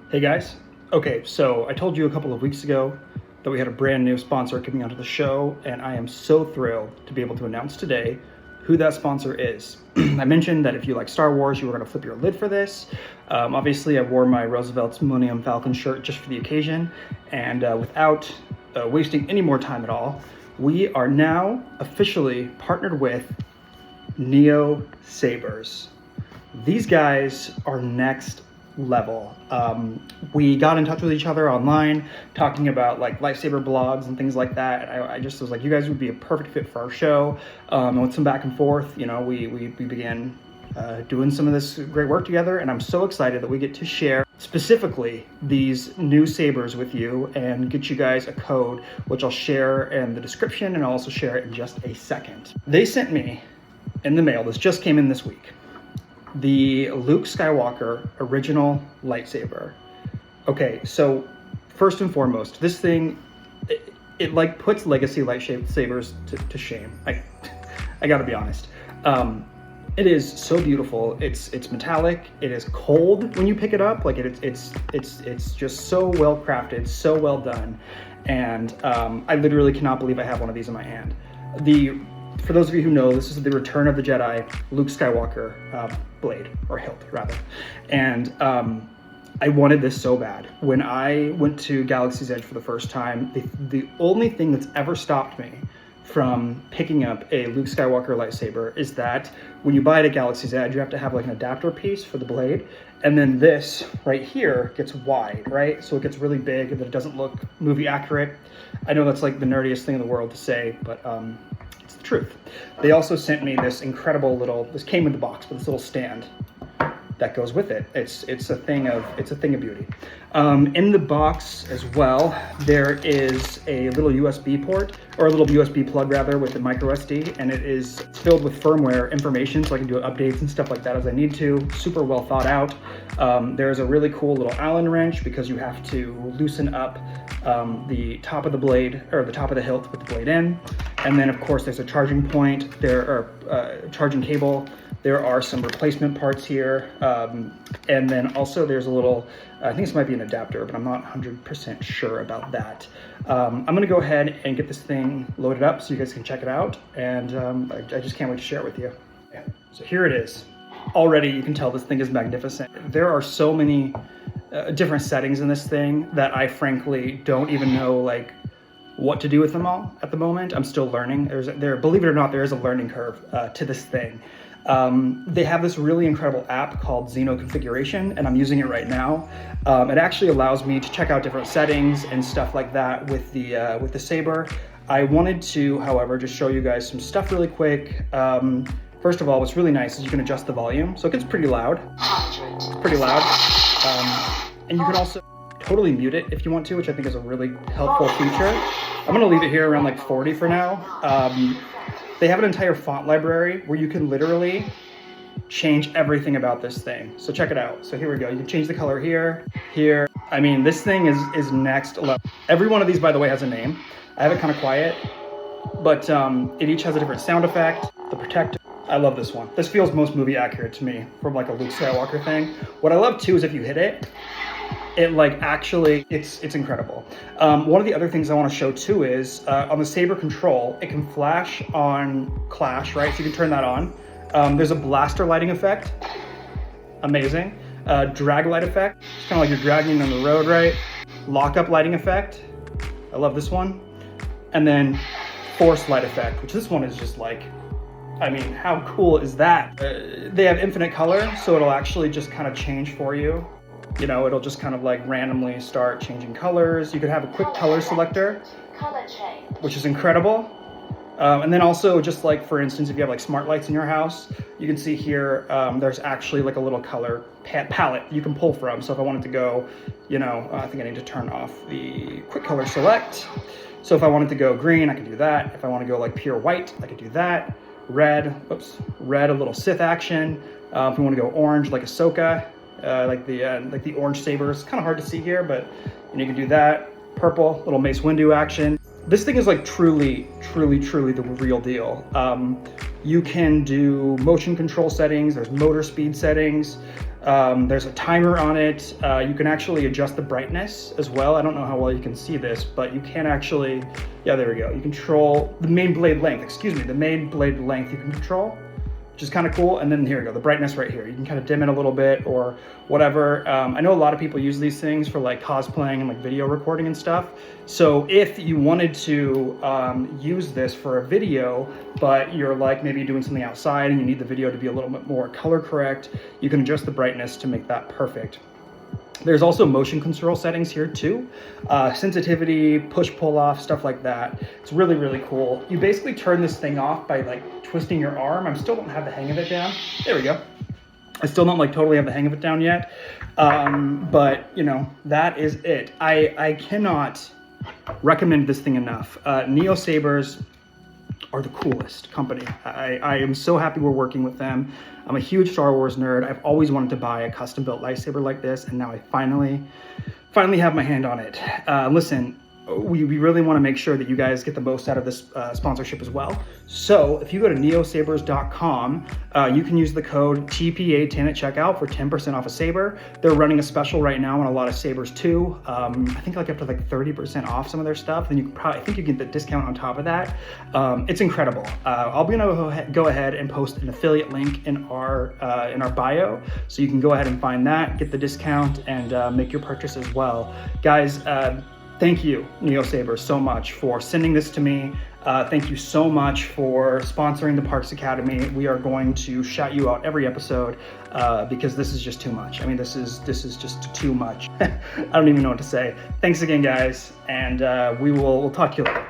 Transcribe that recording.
Hey guys. Okay, so I told you a couple of weeks ago that we had a brand new sponsor coming onto the show, and I am so thrilled to be able to announce today who that sponsor is. I mentioned that if you like Star Wars, you were going to flip your lid for this. Obviously, I wore my Roosevelt's Millennium Falcon shirt just for the occasion, and without wasting any more time at all, we are now officially partnered with Neo Sabers. These guys are next level. We got in touch with each other online, talking about like lightsaber blogs and things like that. And I just was like, you guys would be a perfect fit for our show. And with some back and forth, you know, we began doing some of this great work together, and I'm so excited that we get to share specifically these new sabers with you and get you guys a code, which I'll share in the description, and I'll also share it in just a second. They sent me in the mail, this just came in this week, the Luke Skywalker original lightsaber. Okay, so first and foremost, this thing, it like puts legacy lightsabers to shame. I gotta be honest. It is so beautiful. It's metallic. It is cold when you pick it up. Like it's just so well crafted, so well done. And I literally cannot believe I have one of these in my hand. For those of you who know, this is the Return of the Jedi Luke Skywalker blade, or hilt rather. And I wanted this so bad. When I went to Galaxy's Edge for the first time, the only thing that's ever stopped me from picking up a Luke Skywalker lightsaber is that when you buy it at Galaxy's Edge, you have to have like an adapter piece for the blade. And then this right here gets wide, right? So it gets really big and then it doesn't look movie accurate. I know that's like the nerdiest thing in the world to say, but it's the truth. They also sent me this incredible this came in the box, but this little stand that goes with it. It's a thing of beauty. In the box as well, there is a little USB port, or a little USB plug rather, with a micro SD, and it is filled with firmware information, so I can do updates and stuff like that as I need to. Super well thought out. There's a really cool little Allen wrench because you have to loosen up the top of the blade, or the top of the hilt with the blade in. And then of course there's a charging point, there are charging cable. There are some replacement parts here. And then also there's a little, I think this might be an adapter, but I'm not 100% sure about that. I'm gonna go ahead and get this thing loaded up so you guys can check it out. And I just can't wait to share it with you. Okay, so here it is. Already you can tell this thing is magnificent. There are so many different settings in this thing that I frankly don't even know like what to do with them all at the moment. I'm still learning. Believe it or not, there is a learning curve to this thing. They have this really incredible app called Xeno Configuration, and I'm using it right now. It actually allows me to check out different settings and stuff like that with the saber. I wanted to, however, just show you guys some stuff really quick. First of all, what's really nice is you can adjust the volume, so it gets pretty loud. It's pretty loud. And you can also totally mute it if you want to, which I think is a really helpful feature. I'm gonna leave it here around like 40 for now. They have an entire font library where you can literally change everything about this thing. So check it out. So here we go. You can change the color here. I mean, this thing is next level. Every one of these, by the way, has a name. I have it kind of quiet, but it each has a different sound effect. The protector. I love this one. This feels most movie accurate to me from like a Luke Skywalker thing. What I love too is if you hit it, it like actually, it's incredible. One of the other things I want to show too is on the saber control, it can flash on Clash, right? So you can turn that on. There's a blaster lighting effect, amazing. Drag light effect, it's kind of like you're dragging on the road, right? Lockup lighting effect, I love this one. And then force light effect, which this one is just like, I mean, how cool is that? They have infinite color, so it'll actually just kind of change for you. You know, it'll just kind of like randomly start changing colors. You could have a quick color selector, which is incredible. And then also just like, for instance, if you have like smart lights in your house, you can see here, there's actually like a little color palette you can pull from. So if I wanted to go, you know, I think I need to turn off the quick color select. So if I wanted to go green, I can do that. If I want to go like pure white, I could do that. Red, a little Sith action. If we want to go orange, like Ahsoka, like the orange saber. It's kind of hard to see here, but you can do that. Purple, little Mace Windu action. This thing is like truly the real deal. You can do motion control settings. There's motor speed settings. There's a timer on it. You can actually adjust the brightness as well. I don't know how well you can see this, but you can actually, yeah, there we go. You control the main blade length, the main blade length you can control, which is kind of cool. And then here we go, the brightness right here. You can kind of dim it a little bit or whatever. I know a lot of people use these things for like cosplaying and like video recording and stuff. So if you wanted to use this for a video, but you're like maybe doing something outside and you need the video to be a little bit more color correct, you can adjust the brightness to make that perfect. There's also motion control settings here too. Sensitivity, push, pull off, stuff like that. It's really, really cool. You basically turn this thing off by like twisting your arm. I still don't have the hang of it down. There we go. I still don't like totally have the hang of it down yet. But you know, that is it. I cannot recommend this thing enough. Neo Sabers are the coolest company. I am so happy we're working with them. I'm a huge Star Wars nerd. I've always wanted to buy a custom built lightsaber like this, and now I finally have my hand on it. Listen, we really want to make sure that you guys get the most out of this sponsorship as well. So if you go to neosabers.com, you can use the code TPA10 at checkout for 10% off a saber. They're running a special right now on a lot of sabers too. I think like up to like 30% off some of their stuff. Then you can probably, I think you get the discount on top of that. It's incredible. I'll be gonna go ahead and post an affiliate link in our bio, so you can go ahead and find that, get the discount, and make your purchase as well, guys. Thank you, Neo Sabers, so much for sending this to me. Thank you so much for sponsoring the Parks Academy. We are going to shout you out every episode because this is just too much. I mean, this is just too much. I don't even know what to say. Thanks again, guys, and we'll talk to you later.